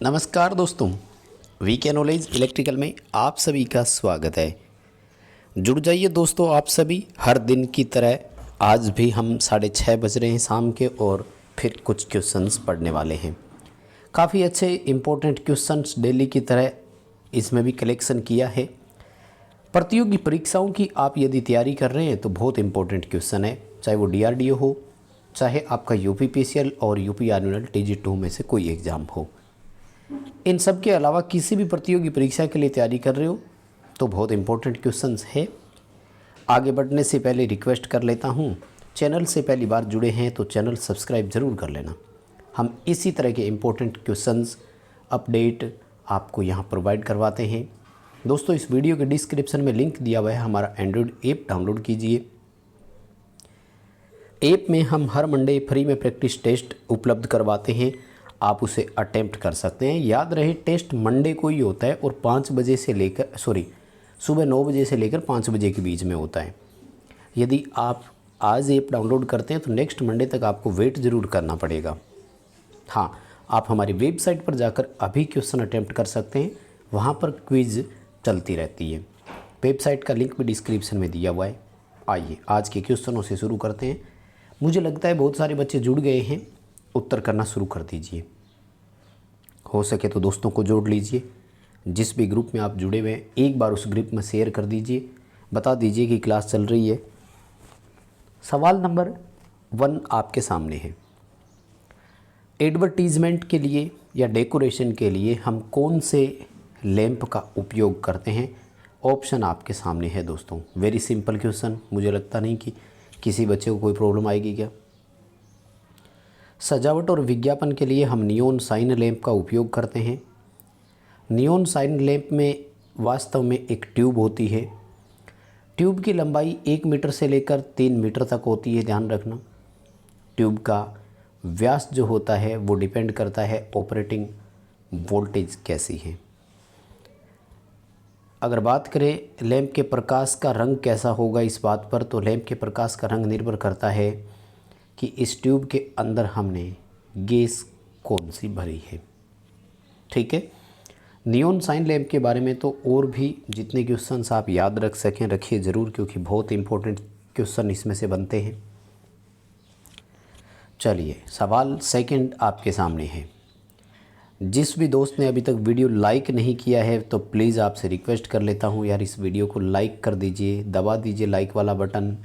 नमस्कार दोस्तों, VK knowledge electrical में आप सभी का स्वागत है। जुड़ जाइए दोस्तों, आप सभी हर दिन की तरह आज भी हम 6:30 बज रहे हैं शाम के और फिर कुछ क्वेश्चंस पढ़ने वाले हैं। काफ़ी अच्छे इम्पोर्टेंट क्वेश्चंस डेली की तरह इसमें भी कलेक्शन किया है। प्रतियोगी परीक्षाओं की आप यदि तैयारी कर रहे हैं तो बहुत इम्पोर्टेंट क्वेश्चन है, चाहे वो DRDO हो, चाहे आपका UPPCL और UP आर्मी TG2 में से कोई एग्ज़ाम हो। इन सब के अलावा किसी भी प्रतियोगी परीक्षा के लिए तैयारी कर रहे हो तो बहुत इंपॉर्टेंट क्वेश्चंस है। आगे बढ़ने से पहले रिक्वेस्ट कर लेता हूँ, चैनल से पहली बार जुड़े हैं तो चैनल सब्सक्राइब ज़रूर कर लेना। हम इसी तरह के इंपॉर्टेंट क्वेश्चंस अपडेट आपको यहाँ प्रोवाइड करवाते हैं। दोस्तों, इस वीडियो के डिस्क्रिप्शन में लिंक दिया हुआ है, हमारा एंड्रॉयड ऐप डाउनलोड कीजिए। ऐप में हम हर मंडे फ्री में प्रैक्टिस टेस्ट उपलब्ध करवाते हैं, आप उसे अटेम्प्ट कर सकते हैं। याद रहे, टेस्ट मंडे को ही होता है और 5 बजे से लेकर सुबह 9 बजे से लेकर 5 बजे के बीच में होता है। यदि आप आज ऐप डाउनलोड करते हैं तो नेक्स्ट मंडे तक आपको वेट ज़रूर करना पड़ेगा। हाँ, आप हमारी वेबसाइट पर जाकर अभी क्वेश्चन अटेम्प्ट कर सकते हैं, वहाँ पर क्विज़ चलती रहती है। वेबसाइट का लिंक भी डिस्क्रिप्शन में दिया हुआ है। आइए आज के क्वेश्चनों से शुरू करते हैं। मुझे लगता है बहुत सारे बच्चे जुड़ गए हैं, उत्तर करना शुरू कर दीजिए। हो सके तो दोस्तों को जोड़ लीजिए। जिस भी ग्रुप में आप जुड़े हुए हैं एक बार उस ग्रुप में शेयर कर दीजिए, बता दीजिए कि क्लास चल रही है। सवाल नंबर 1 आपके सामने है। एडवर्टीजमेंट के लिए या डेकोरेशन के लिए हम कौन से लैंप का उपयोग करते हैं? ऑप्शन आपके सामने है दोस्तों। वेरी सिंपल क्वेश्चन, मुझे लगता नहीं कि किसी बच्चे को कोई प्रॉब्लम आएगी क्या। सजावट और विज्ञापन के लिए हम नियॉन साइन लैंप का उपयोग करते हैं। नियॉन साइन लैंप में वास्तव में एक ट्यूब होती है। ट्यूब की लंबाई 1 मीटर से लेकर 3 मीटर तक होती है, ध्यान रखना। ट्यूब का व्यास जो होता है वो डिपेंड करता है ऑपरेटिंग वोल्टेज कैसी है। अगर बात करें लैंप के प्रकाश का रंग कैसा होगा इस बात पर, तो लैंप के प्रकाश का रंग निर्भर करता है कि इस ट्यूब के अंदर हमने गैस कौन सी भरी है। ठीक है, नियॉन साइन लैंप के बारे में तो और भी जितने क्वेश्चंस आप याद रख सकें रखिए ज़रूर, क्योंकि बहुत इंपॉर्टेंट क्वेश्चन इसमें से बनते हैं। चलिए, सवाल सेकंड आपके सामने है। जिस भी दोस्त ने अभी तक वीडियो लाइक नहीं किया है तो प्लीज़ आपसे रिक्वेस्ट कर लेता हूँ यार, इस वीडियो को लाइक कर दीजिए, दबा दीजिए लाइक वाला बटन।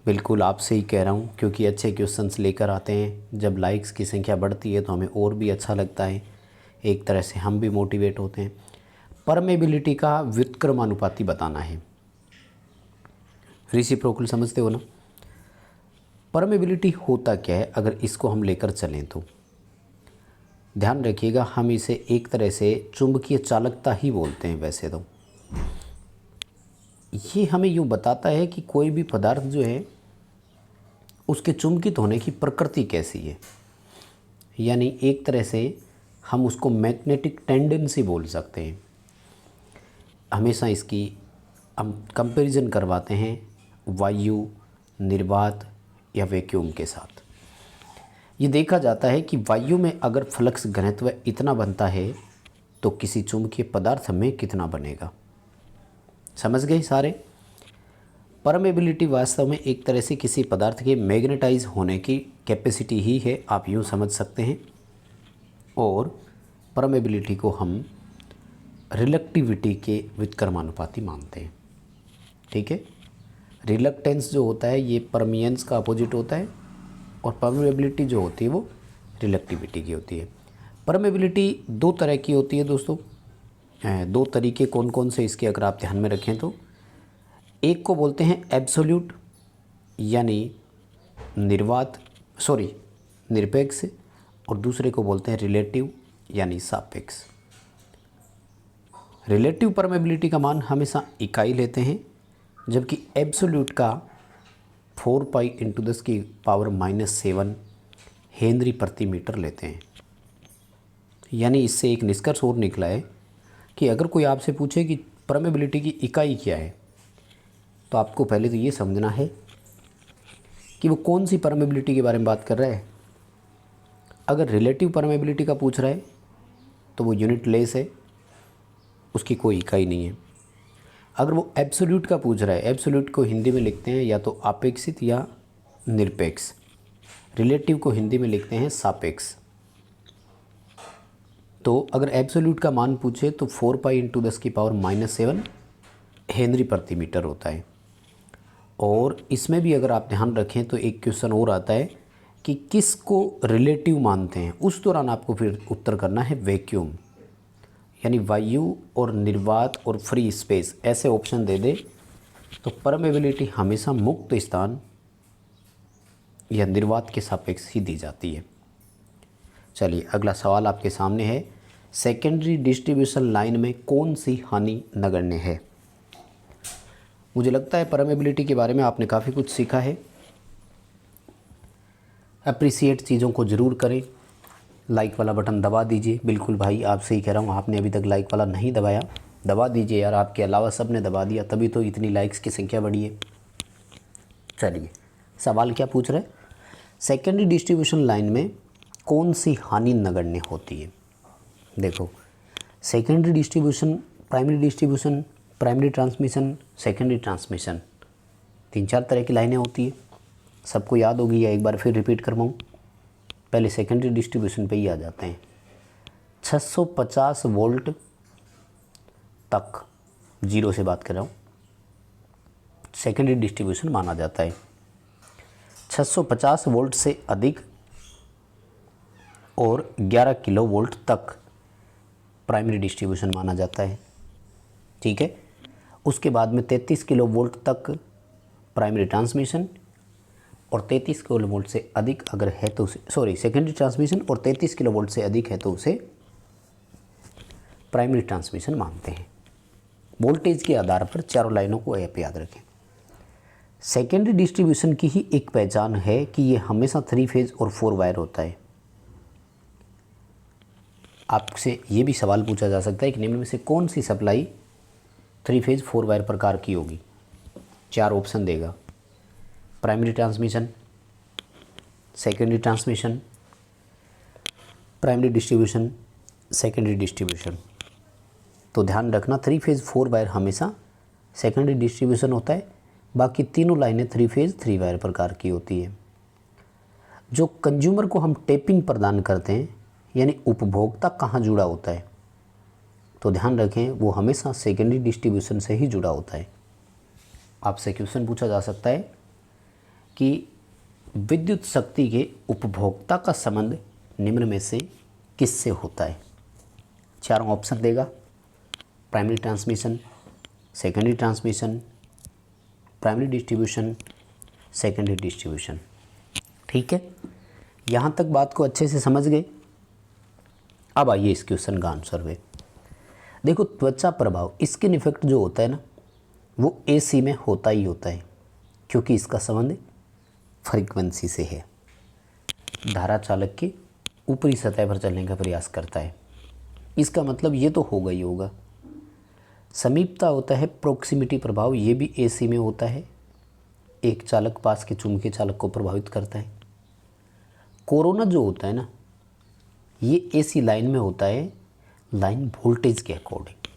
बिल्कुल आपसे ही कह रहा हूँ, क्योंकि अच्छे क्वेश्चंस लेकर आते हैं। जब लाइक्स की संख्या बढ़ती है तो हमें और भी अच्छा लगता है, एक तरह से हम भी मोटिवेट होते हैं। परमेबिलिटी का व्युत्क्रमानुपाती बताना है। रेसिप्रोकल समझते हो ना? परमेबिलिटी होता क्या है अगर इसको हम लेकर चलें तो ध्यान रखिएगा, हम इसे एक तरह से चुंबकीय चालकता ही बोलते हैं। वैसे तो ये हमें यूँ बताता है कि कोई भी पदार्थ जो है उसके चुंबकित होने की प्रकृति कैसी है, यानी एक तरह से हम उसको मैग्नेटिक टेंडेंसी बोल सकते हैं। हमेशा इसकी हम कंपैरिजन करवाते हैं वायु, निर्वात या वैक्यूम के साथ। ये देखा जाता है कि वायु में अगर फ्लक्स घनत्व इतना बनता है तो किसी चुंबकीय पदार्थ में कितना बनेगा। समझ गए सारे? परमेबिलिटी वास्तव में एक तरह से किसी पदार्थ के मैग्नेटाइज होने की कैपेसिटी ही है, आप यूँ समझ सकते हैं। और परमेबिलिटी को हम रिलक्टिविटी के व्युत्क्रमानुपाती मानते हैं। ठीक है, रिलक्टेंस जो होता है ये परमियंस का अपोजिट होता है और परमेबिलिटी जो होती है वो रिलक्टिविटी की होती है। परमेबिलिटी 2 तरह की होती है दोस्तों। 2 तरीके कौन कौन से इसके अगर आप ध्यान में रखें तो, एक को बोलते हैं एब्सोल्यूट यानी निरपेक्ष, और दूसरे को बोलते हैं रिलेटिव यानी सापेक्ष। रिलेटिव परमेबिलिटी का मान हमेशा इकाई लेते हैं, जबकि एब्सोल्यूट का 4 पाई इंटू 10⁻⁻7 हेनरी प्रति मीटर लेते हैं। यानी इससे एक निष्कर्ष और निकला है कि अगर कोई आपसे पूछे कि परमेबिलिटी की इकाई क्या है, तो आपको पहले तो ये समझना है कि वो कौन सी परमेबिलिटी के बारे में बात कर रहा है। अगर रिलेटिव परमेबिलिटी का पूछ रहा है तो वो यूनिट लेस है, उसकी कोई इकाई नहीं है। अगर वो एब्सोल्यूट का पूछ रहा है, एब्सोल्यूट को हिंदी में लिखते हैं या तो आपेक्षित या निरपेक्ष, रिलेटिव को हिंदी में लिखते हैं सापेक्ष। तो अगर एब्सोल्यूट का मान पूछे तो 4 पाई इंटू 10⁻⁻7 हेनरी प्रति मीटर होता है। और इसमें भी अगर आप ध्यान रखें तो एक क्वेश्चन और आता है कि किसको रिलेटिव मानते हैं, उस दौरान आपको फिर उत्तर करना है वैक्यूम, यानी वायु और निर्वात और फ्री स्पेस ऐसे ऑप्शन दे दे तो परमेबिलिटी हमेशा मुक्त स्थान या निर्वात के सापेक्ष ही दी जाती है। चलिए अगला सवाल आपके सामने है, सेकेंडरी डिस्ट्रीब्यूशन लाइन में कौन सी हानि नगण्य है। मुझे लगता है परमेबिलिटी के बारे में आपने काफ़ी कुछ सीखा है। अप्रिसिएट चीज़ों को ज़रूर करें, लाइक वाला बटन दबा दीजिए। बिल्कुल भाई आपसे ही कह रहा हूँ, आपने अभी तक लाइक वाला नहीं दबाया, दबा दीजिए यार, आपके अलावा सब ने दबा दिया, तभी तो इतनी लाइक्स की संख्या बढ़ी है। चलिए सवाल क्या पूछ रहे हैं, सेकेंडरी डिस्ट्रीब्यूशन लाइन में कौन सी हानि नगण्य होती है। देखो secondary distribution, primary distribution, primary transmission, secondary transmission, 3-4 तरह की लाइनें होती है, सबको याद होगी या एक बार फिर रिपीट करवाऊँ। पहले सेकेंडरी डिस्ट्रीब्यूशन पे ही आ जाते हैं। 650 वोल्ट तक, जीरो से बात कर रहा हूँ, सेकेंडरी डिस्ट्रीब्यूशन माना जाता है। 650 वोल्ट से अधिक और 11 किलो वोल्ट तक प्राइमरी डिस्ट्रीब्यूशन माना जाता है। ठीक है, उसके बाद में 33 किलो वोल्ट तक प्राइमरी ट्रांसमिशन और 33 किलो वोल्ट से अधिक अगर है तो उसे, सॉरी, सेकेंडरी ट्रांसमिशन और 33 किलो वोल्ट से अधिक है तो उसे प्राइमरी ट्रांसमिशन मानते हैं। वोल्टेज के आधार पर चारों लाइनों को आप याद रखें। सेकेंडरी डिस्ट्रीब्यूशन की ही एक पहचान है कि ये हमेशा 3 फेज और 4 वायर होता है। आपसे ये भी सवाल पूछा जा सकता है कि निम्न में से कौन सी सप्लाई 3 फेज 4 वायर प्रकार की होगी। 4 ऑप्शन देगा, primary transmission, secondary transmission, primary distribution, secondary distribution. तो ध्यान रखना 3 फेज 4 वायर हमेशा सेकेंडरी डिस्ट्रीब्यूशन होता है, बाकी तीनों लाइनें 3 फेज 3 वायर प्रकार की होती है। जो कंज्यूमर को हम टेपिंग प्रदान करते हैं, यानी उपभोक्ता कहाँ जुड़ा होता है, तो ध्यान रखें वो हमेशा सेकेंडरी डिस्ट्रीब्यूशन से ही जुड़ा होता है। आपसे क्वेश्चन पूछा जा सकता है कि विद्युत शक्ति के उपभोक्ता का संबंध निम्न में से किससे होता है। 4 ऑप्शन देगा, primary transmission, secondary transmission, primary distribution, secondary distribution. ठीक है, यहाँ तक बात को अच्छे से समझ गए। अब आइए इस क्वेश्चन का आंसर में। देखो त्वचा प्रभाव, स्किन इफेक्ट जो होता है ना, वो एसी में होता ही होता है, क्योंकि इसका संबंध फ्रीक्वेंसी से है। धारा चालक के ऊपरी सतह पर चलने का प्रयास करता है, इसका मतलब ये तो होगा ही होगा। समीपता होता है प्रोक्सिमिटी प्रभाव, ये भी एसी में होता है, एक चालक पास के चुंबकीय चालक को प्रभावित करता है। कोरोना जो होता है ना, ये एसी लाइन में होता है, लाइन वोल्टेज के अकॉर्डिंग,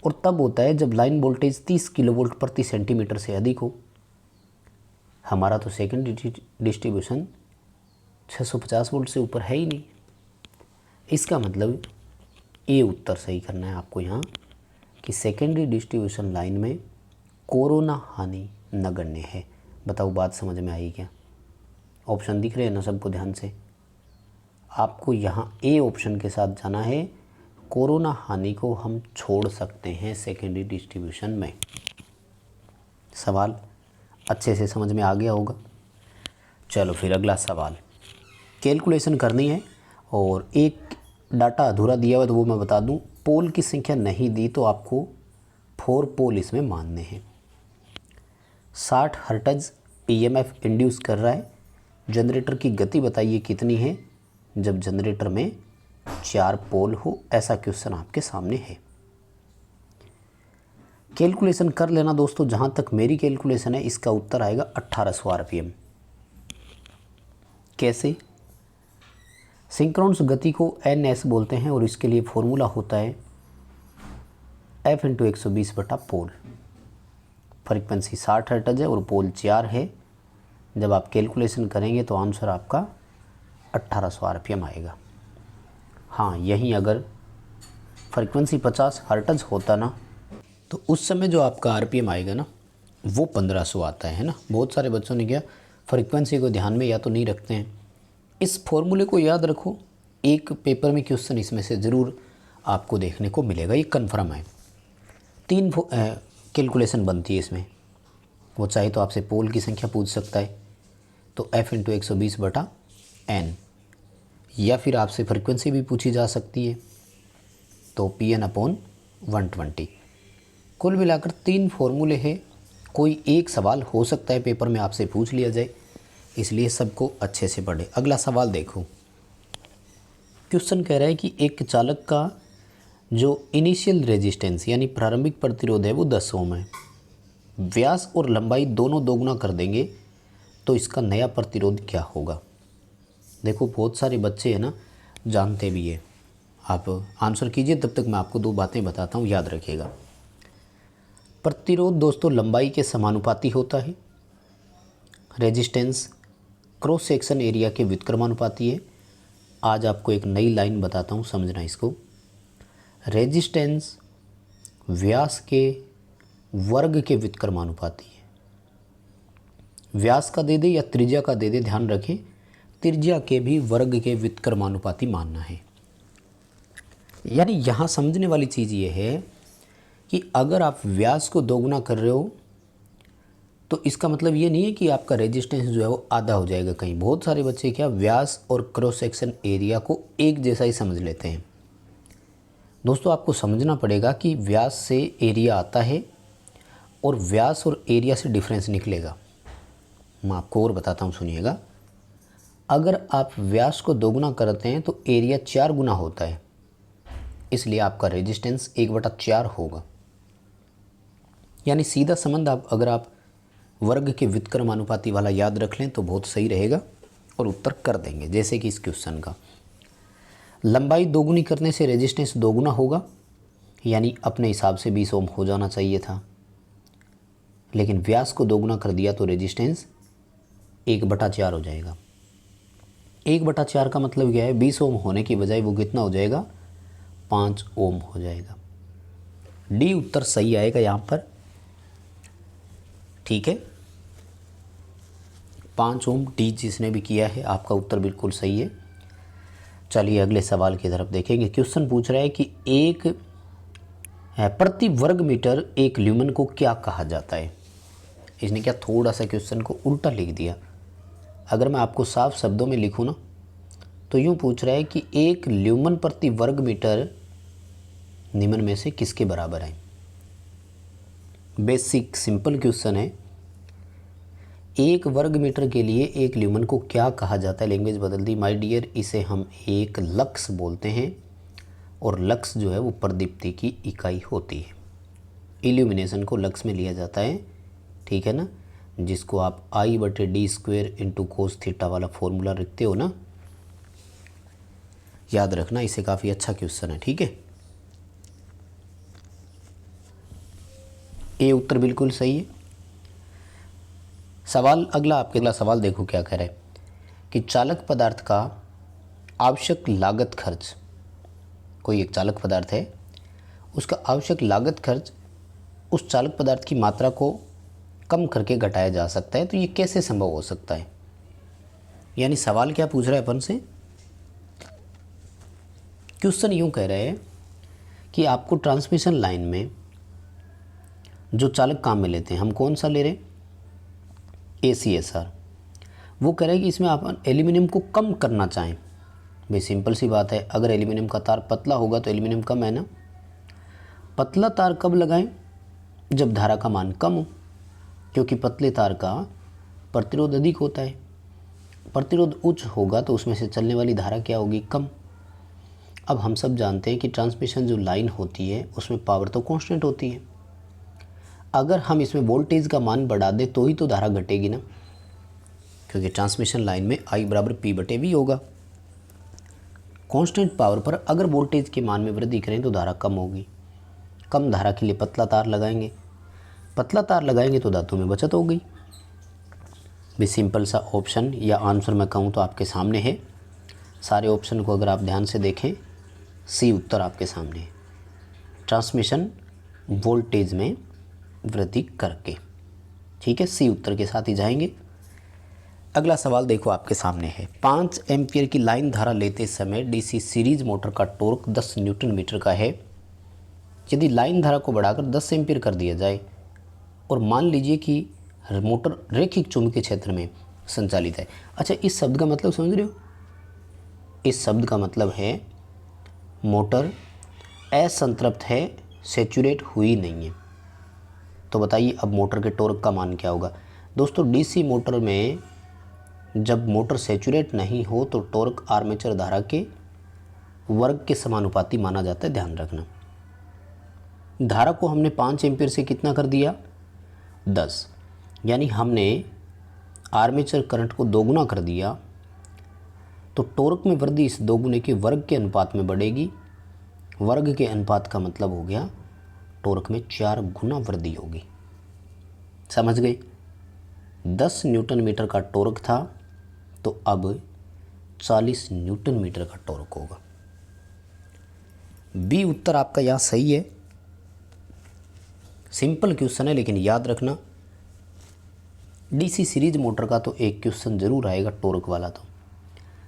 और तब होता है जब लाइन वोल्टेज 30 किलोवोल्ट प्रति सेंटीमीटर से अधिक हो। हमारा तो सेकेंडरी डिस्ट्रीब्यूशन 650 वोल्ट से ऊपर है ही नहीं। इसका मतलब ये उत्तर सही करना है आपको यहाँ कि सेकेंडरी डिस्ट्रीब्यूशन लाइन में कोरोना हानि नगण्य है। बताओ बात समझ में आई क्या? ऑप्शन दिख रहे हैं ना सबको ध्यान से? आपको यहाँ ए ऑप्शन के साथ जाना है, कोरोना हानि को हम छोड़ सकते हैं सेकेंडरी डिस्ट्रीब्यूशन में। सवाल अच्छे से समझ में आ गया होगा। चलो फिर अगला सवाल, कैलकुलेशन करनी है और एक डाटा अधूरा दिया हुआ तो वो मैं बता दूं। पोल की संख्या नहीं दी तो आपको 4 पोल इसमें मानने हैं। 60 हर्ट्ज ईएमएफ इंड्यूस कर रहा है। जनरेटर की गति बताइए कितनी है जब जनरेटर में 4 पोल हो, ऐसा क्वेश्चन आपके सामने है। कैलकुलेशन कर लेना दोस्तों, जहाँ तक मेरी कैलकुलेशन है इसका उत्तर आएगा 1800 आरपीएम। कैसे? सिंक्रोनस गति को NS बोलते हैं और इसके लिए फॉर्मूला होता है F × 120 बटा पोल। फ्रीक्वेंसी 60 हर्ट्ज है और पोल 4 है। जब आप कैलकुलेशन करेंगे तो आंसर आपका 1800 RPM आएगा। हाँ, यहीं अगर फ्रीक्वेंसी 50 हर्ट्ज होता ना तो उस समय जो आपका RPM आएगा ना वो 1500 आता है ना। बहुत सारे बच्चों ने क्या फ्रीक्वेंसी को ध्यान में या तो नहीं रखते हैं। इस फॉर्मूले को याद रखो, एक पेपर में क्वेश्चन इसमें से ज़रूर आपको देखने को मिलेगा, ये कन्फर्म है। 3 कैलकुलेशन बनती है इसमें। वो चाहे तो आपसे पोल की संख्या पूछ सकता है, तो F × 120 बटा N, या फिर आपसे फ्रीक्वेंसी भी पूछी जा सकती है, तो Pn/120। कुल मिलाकर 3 फॉर्मूले हैं। कोई एक सवाल हो सकता है पेपर में आपसे पूछ लिया जाए, इसलिए सबको अच्छे से पढ़े। अगला सवाल देखो। क्वेश्चन कह रहा है कि एक चालक का जो इनिशियल रेजिस्टेंस यानी प्रारंभिक प्रतिरोध है वो 10 ओम है। व्यास और लंबाई दोनों दोगुना कर देंगे तो इसका नया प्रतिरोध क्या होगा। देखो, बहुत सारे बच्चे हैं ना जानते भी है। आप आंसर कीजिए, तब तक मैं आपको 2 बातें बताता हूँ, याद रखिएगा। प्रतिरोध दोस्तों लंबाई के समानुपाती होता है। रेजिस्टेंस क्रॉस सेक्शन एरिया के व्युत्क्रमानुपाती है। आज आपको एक नई लाइन बताता हूँ, समझना इसको। रेजिस्टेंस व्यास के वर्ग के व्युत्क्रमानुपाती है। व्यास का दे दे या त्रिज्या का दे दे, ध्यान रखें त्रिज्या के भी वर्ग के व्युत्क्रमानुपाती मानना है। यानी यहाँ समझने वाली चीज़ ये है कि अगर आप व्यास को दोगुना कर रहे हो तो इसका मतलब ये नहीं है कि आपका रेजिस्टेंस जो है वो आधा हो जाएगा कहीं। बहुत सारे बच्चे क्या व्यास और क्रॉस सेक्शन एरिया को एक जैसा ही समझ लेते हैं। दोस्तों, आपको समझना पड़ेगा कि व्यास से एरिया आता है और व्यास और एरिया से डिफरेंस निकलेगा। मैं आपको और बताता हूँ, सुनिएगा। अगर आप व्यास को दोगुना करते हैं तो एरिया 4 गुना होता है, इसलिए आपका रेजिस्टेंस 1/4 होगा। यानी सीधा संबंध अगर आप वर्ग के व्युत्क्रमानुपाती वाला याद रख लें तो बहुत सही रहेगा और उत्तर कर देंगे। जैसे कि इस क्वेश्चन का लंबाई दोगुनी करने से रेजिस्टेंस दोगुना होगा, यानी अपने हिसाब से 20 ओम हो जाना चाहिए था, लेकिन व्यास को दोगुना कर दिया तो रेजिस्टेंस 1/4 हो जाएगा। 1/4 का मतलब क्या है, 20 ओम होने की बजाय वो कितना हो जाएगा, 5 ओम हो जाएगा। डी उत्तर सही आएगा यहाँ पर, ठीक है। 5 ओम डी जिसने भी किया है, आपका उत्तर बिल्कुल सही है। चलिए अगले सवाल की तरफ देखेंगे। क्वेश्चन पूछ रहा है कि एक प्रति वर्ग मीटर एक ल्यूमेन को क्या कहा जाता है। इसने क्या थोड़ा सा क्वेश्चन को उल्टा लिख दिया। अगर मैं आपको साफ शब्दों में लिखूँ ना तो यूँ पूछ रहा है कि एक ल्यूमेन प्रति वर्ग मीटर निम्न में से किसके बराबर है। बेसिक सिंपल क्वेश्चन है। एक वर्ग मीटर के लिए एक ल्यूमेन को क्या कहा जाता है। लैंग्वेज बदल दी माय डियर। इसे हम एक लक्स बोलते हैं और लक्स जो है वो प्रदीप्ति की इकाई होती है। इल्यूमिनेशन को लक्स में लिया जाता है, ठीक है ना, जिसको आप I/d² × cos थीटा वाला फॉर्मूला रखते हो ना, याद रखना। इसे काफ़ी अच्छा क्वेश्चन है, ठीक है। ये उत्तर बिल्कुल सही है। सवाल अगला, आपके अगला सवाल देखो क्या कह रहा है कि चालक पदार्थ का आवश्यक लागत खर्च। कोई एक चालक पदार्थ है, उसका आवश्यक लागत खर्च उस चालक पदार्थ की मात्रा को कम करके घटाया जा सकता है। तो ये कैसे संभव हो सकता है। यानी सवाल क्या पूछ रहा है अपन से, क्वेश्चन यूँ कह रहा है कि आपको ट्रांसमिशन लाइन में जो चालक काम में लेते हैं, हम कौन सा ले रहे हैं, ACSR। वो कह रहे हैं कि इसमें आप एल्यूमिनियम को कम करना चाहें। भाई सिंपल सी बात है, अगर एल्यूमिनियम का तार पतला होगा तो एल्यूमिनियम कम है ना। पतला तार कब लगाएं, जब धारा का मान कम हो, क्योंकि पतले तार का प्रतिरोध अधिक होता है। प्रतिरोध उच्च होगा तो उसमें से चलने वाली धारा क्या होगी, कम। अब हम सब जानते हैं कि ट्रांसमिशन जो लाइन होती है उसमें पावर तो कांस्टेंट होती है। अगर हम इसमें वोल्टेज का मान बढ़ा दें तो ही तो धारा घटेगी ना, क्योंकि ट्रांसमिशन लाइन में I = P/V होगा। कांस्टेंट पावर पर अगर वोल्टेज के मान में वृद्धि करें तो धारा कम होगी। कम धारा के लिए पतला तार लगाएंगे, पतला तार लगाएंगे तो धातु में बचत हो गई। भी सिंपल सा ऑप्शन या आंसर मैं कहूँ तो आपके सामने है। सारे ऑप्शन को अगर आप ध्यान से देखें, सी उत्तर आपके सामने है, ट्रांसमिशन वोल्टेज में वृद्धि करके। ठीक है, सी उत्तर के साथ ही जाएंगे। अगला सवाल देखो आपके सामने है। 5 एम्पियर की लाइन धारा लेते समय डीसी सीरीज मोटर का टॉर्क 10 न्यूटन मीटर का है। यदि लाइन धारा को बढ़ाकर 10 एम्पियर कर दिया जाए और मान लीजिए कि मोटर रैखिक चुंबकीय क्षेत्र में संचालित है। अच्छा, इस शब्द का मतलब समझ रहे हो? इस शब्द का मतलब है मोटर असंतृप्त है, सैचुरेट हुई नहीं है। तो बताइए अब मोटर के टॉर्क का मान क्या होगा? दोस्तों, डीसी मोटर में जब मोटर सैचुरेट नहीं हो तो टॉर्क आर्मेचर धारा के वर्ग के समानुपाती माना जाता है। ध्यान रखना, धारा को हमने 5 एम्पीयर से कितना कर दिया? 10, यानी हमने आर्मेचर करंट को दोगुना कर दिया, तो टॉर्क में वृद्धि इस दोगुने के वर्ग के अनुपात में बढ़ेगी। वर्ग के अनुपात का मतलब हो गया टॉर्क में 4 गुना वृद्धि होगी। समझ गए? 10 न्यूटन मीटर का टॉर्क था तो अब 40 न्यूटन मीटर का टॉर्क होगा। बी उत्तर आपका यहाँ सही है। सिंपल क्वेश्चन है, लेकिन याद रखना डीसी सीरीज मोटर का तो एक क्वेश्चन जरूर आएगा टॉर्क वाला। तो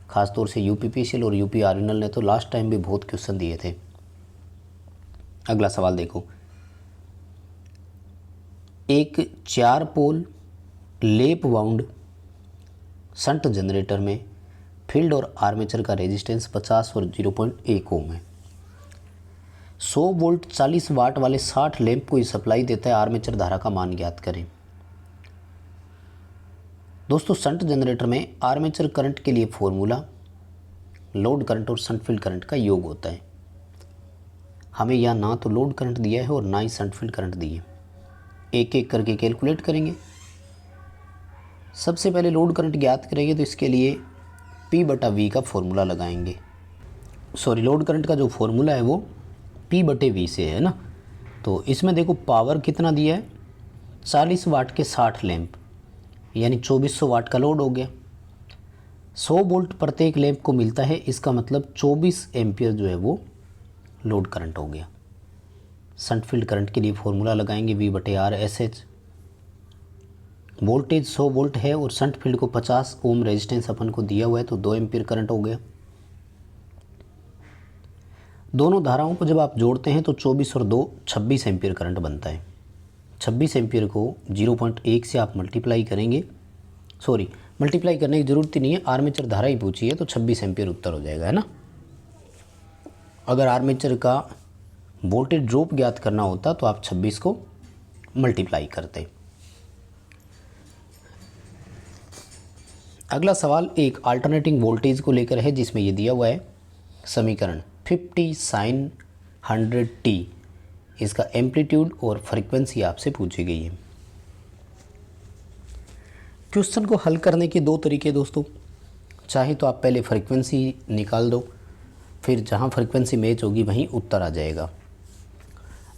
खासतौर से यूपीपीसीएल और यूपी आर्डिनल ने तो लास्ट टाइम भी बहुत क्वेश्चन दिए थे। अगला सवाल देखो। एक 4 पोल लेप वाउंड शंट जनरेटर में फील्ड और आर्मेचर का रेजिस्टेंस 50 और 0.1 ओम है। 100 वोल्ट 40 वाट वाले 60 लैंप को सप्लाई देता है। आर्मेचर धारा का मान ज्ञात करें। दोस्तों, शंट जनरेटर में आर्मेचर करंट के लिए फॉर्मूला लोड करंट और शंट फील्ड करंट का योग होता है। हमें यहाँ ना तो लोड करंट दिया है और ना ही शंट फील्ड करंट दिए। एक एक करके कैलकुलेट करेंगे। सबसे पहले लोड करंट ज्ञात करेंगे तो इसके लिए P/V का फॉर्मूला लगाएंगे। लोड करंट का जो फॉर्मूला है वो P/V से है ना। तो इसमें देखो पावर कितना दिया है? 40 वाट के 60 लैंप, यानी 2400 वाट का लोड हो गया। 100 वोल्ट प्रत्येक लैंप को मिलता है, इसका मतलब 24 एम्पियर जो है वो लोड करंट हो गया। शंट फील्ड करंट के लिए फॉर्मूला लगाएंगे V/RSH। वोल्टेज 100 वोल्ट है और शंट फील्ड को 50 ओम रेजिस्टेंस अपन को दिया हुआ है, तो 2 एम्पियर करंट हो गया। दोनों धाराओं को जब आप जोड़ते हैं तो 24 और 2 26 एम्पियर करंट बनता है। 26 एम्पियर को 0.1 से आप मल्टीप्लाई करेंगे। मल्टीप्लाई करने की ज़रूरत ही नहीं है, आर्मेचर धारा ही पूछी है तो 26 एम्पियर उत्तर हो जाएगा, है ना। अगर आर्मेचर का वोल्टेज ड्रॉप ज्ञात करना होता तो आप 26 को मल्टीप्लाई करते। अगला सवाल एक अल्टरनेटिंग वोल्टेज को लेकर है, जिसमें ये दिया हुआ है समीकरण 50 sin 100t। इसका एम्पलीट्यूड और फ्रीक्वेंसी आपसे पूछी गई है। क्वेश्चन को हल करने के 2 तरीके दोस्तों। चाहे तो आप पहले फ्रीक्वेंसी निकाल दो, फिर जहाँ फ्रीक्वेंसी मैच होगी वहीं उत्तर आ जाएगा।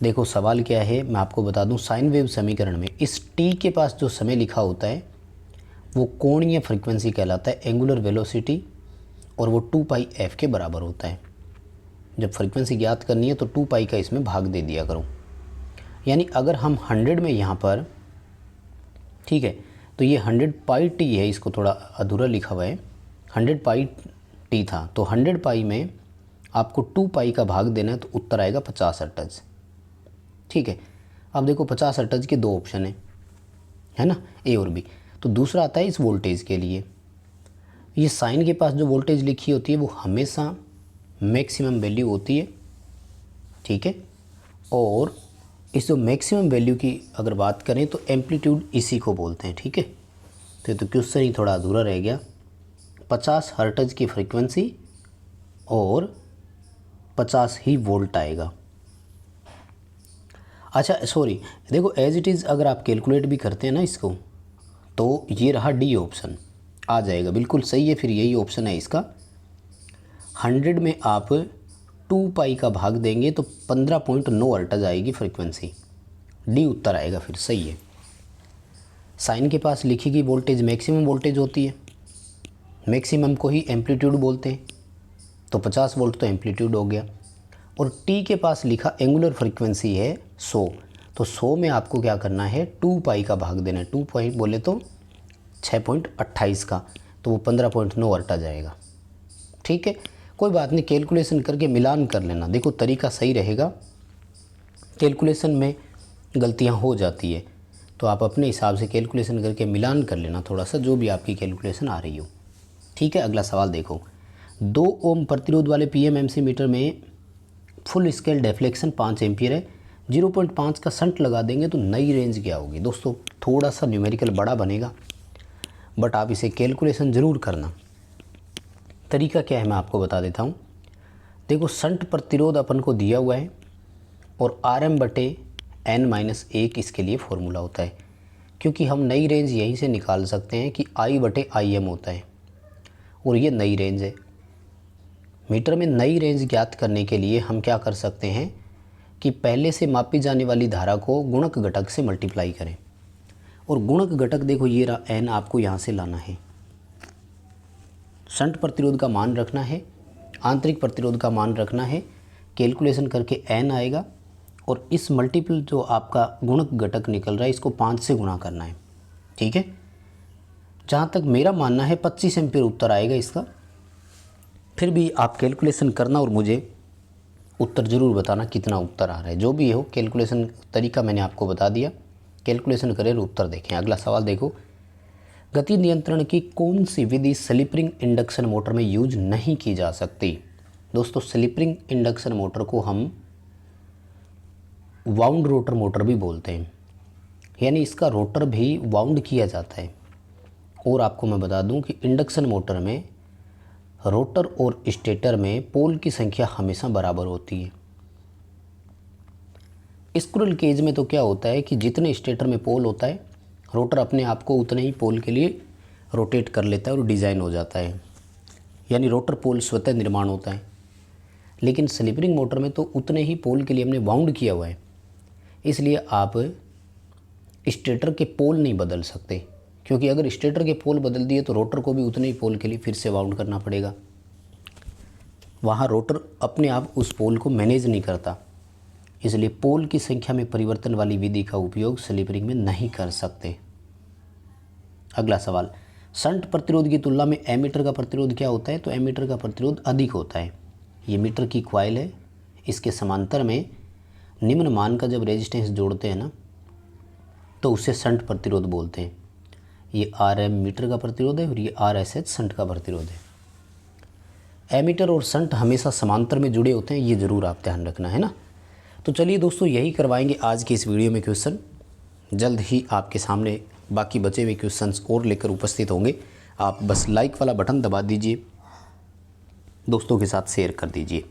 देखो सवाल क्या है, मैं आपको बता दूं। साइन वेव समीकरण में इस t के पास जो समय लिखा होता है वो कोणीय फ्रीक्वेंसी कहलाता है, एंगुलर वेलोसिटी, और वो 2πf के बराबर होता है। जब फ्रीक्वेंसी ज्ञात करनी है तो 2π का इसमें भाग दे दिया करो। यानी अगर हम 100 में यहाँ पर, ठीक है, तो ये 100πt है, इसको थोड़ा अधूरा लिखा हुआ है। 100πt था तो 100π में आपको 2π का भाग देना है तो उत्तर आएगा 50 हर्ट्ज। ठीक है, अब देखो 50 हर्ट्ज के 2 ऑप्शन है ना, ए और बी। तो दूसरा आता है इस वोल्टेज के लिए। ये साइन के पास जो वोल्टेज लिखी होती है वो हमेशा मैक्सिमम वैल्यू होती है, ठीक है। और इस जो मैक्सिमम वैल्यू की अगर बात करें तो एम्पलीट्यूड इसी को बोलते हैं, ठीक है। तो क्वेश्चन ही थोड़ा अधूरा रह गया। 50 हर्ट्ज की फ्रीक्वेंसी और 50 ही वोल्ट आएगा। अच्छा देखो एज इट इज़ अगर आप कैलकुलेट भी करते हैं ना इसको, तो ये रहा डी ऑप्शन आ जाएगा, बिल्कुल सही है। फिर यही ऑप्शन है इसका। 100 में आप 2 पाई का भाग देंगे तो 15.9 अल्टज आएगी फ्रीक्वेंसी। डी उत्तर आएगा फिर, सही है। साइन के पास लिखी गई वोल्टेज मैक्सिमम वोल्टेज होती है, मैक्सिमम को ही एम्पलीट्यूड बोलते हैं, तो 50 वोल्ट तो एम्पलीट्यूड हो गया। और टी के पास लिखा एंगुलर फ्रीक्वेंसी है 100, तो 100 में आपको क्या करना है, 2 पाई का भाग देना है। 2 पाई बोले तो 6.28 का, तो वो 15.9 अल्टज जाएगा। ठीक है, कोई बात नहीं, कैलकुलेशन करके मिलान कर लेना। देखो तरीका सही रहेगा, कैलकुलेशन में गलतियां हो जाती है, तो आप अपने हिसाब से कैलकुलेशन करके मिलान कर लेना थोड़ा सा, जो भी आपकी कैलकुलेशन आ रही हो। ठीक है, अगला सवाल देखो। 2 ओम प्रतिरोध वाले PMMC मीटर में फुल स्केल डेफ्लेक्शन 5 एम्पियर है, 0.5 का शंट लगा देंगे तो नई रेंज क्या होगी। दोस्तों थोड़ा सा न्यूमेरिकल बड़ा बनेगा, बट आप इसे कैलकुलेशन ज़रूर करना। तरीका क्या है मैं आपको बता देता हूँ। देखो शंट प्रतिरोध अपन को दिया हुआ है और RM/N-1 इसके लिए फॉर्मूला होता है, क्योंकि हम नई रेंज यहीं से निकाल सकते हैं कि I/IM होता है, और ये नई रेंज है। मीटर में नई रेंज ज्ञात करने के लिए हम क्या कर सकते हैं कि पहले से मापी जाने वाली धारा को गुणक घटक से मल्टीप्लाई करें, और गुणक घटक देखो ये रहा N, आपको यहाँ से लाना है। शंट प्रतिरोध का मान रखना है, आंतरिक प्रतिरोध का मान रखना है, कैलकुलेशन करके N आएगा, और इस मल्टीपल जो आपका गुणक घटक निकल रहा है इसको 5 से गुणा करना है। ठीक है, जहाँ तक मेरा मानना है 25 एम्पीयर उत्तर आएगा इसका। फिर भी आप कैलकुलेशन करना और मुझे उत्तर ज़रूर बताना कितना उत्तर आ रहा है। जो भी हो कैलकुलेशन तरीका मैंने आपको बता दिया, कैलकुलेशन करें और उत्तर देखें। अगला सवाल देखो। गति नियंत्रण की कौन सी विधि स्लिप-रिंग इंडक्शन मोटर में यूज नहीं की जा सकती। दोस्तों स्लिप-रिंग इंडक्शन मोटर को हम वाउंड रोटर मोटर भी बोलते हैं, यानी इसका रोटर भी वाउंड किया जाता है। और आपको मैं बता दूं कि इंडक्शन मोटर में रोटर और स्टेटर में पोल की संख्या हमेशा बराबर होती है। स्क्विरल केज में तो क्या होता है कि जितने स्टेटर में पोल होता है, रोटर अपने आप को उतने ही पोल के लिए रोटेट कर लेता है और डिज़ाइन हो जाता है, यानी रोटर पोल स्वतः निर्माण होता है। लेकिन स्लिप-रिंग मोटर में तो उतने ही पोल के लिए हमने वाउंड किया हुआ है, इसलिए आप स्टेटर के पोल नहीं बदल सकते, क्योंकि अगर स्टेटर के पोल बदल दिए तो रोटर को भी उतने ही पोल के लिए फिर से वाउंड करना पड़ेगा। वहाँ रोटर अपने आप उस पोल को मैनेज नहीं करता, इसलिए पोल की संख्या में परिवर्तन वाली विधि का उपयोग स्लिप-रिंग में नहीं कर सकते। अगला सवाल। शंट प्रतिरोध की तुलना में एमीटर का प्रतिरोध क्या होता है, तो एमीटर का प्रतिरोध अधिक होता है। ये मीटर की कॉइल है, इसके समांतर में निम्न मान का जब रेजिस्टेंस जोड़ते हैं ना, तो उसे शंट प्रतिरोध बोलते हैं। ये RM मीटर का प्रतिरोध है और ये RSH शंट का प्रतिरोध है। एमीटर और शंट हमेशा समांतर में जुड़े होते हैं, ये ज़रूर आप ध्यान रखना है ना। तो चलिए दोस्तों, यही करवाएंगे आज की इस वीडियो में क्वेश्चन। जल्द ही आपके सामने बाकी बचे हुए क्वेश्चंस और लेकर उपस्थित होंगे। आप बस लाइक वाला बटन दबा दीजिए, दोस्तों के साथ शेयर कर दीजिए।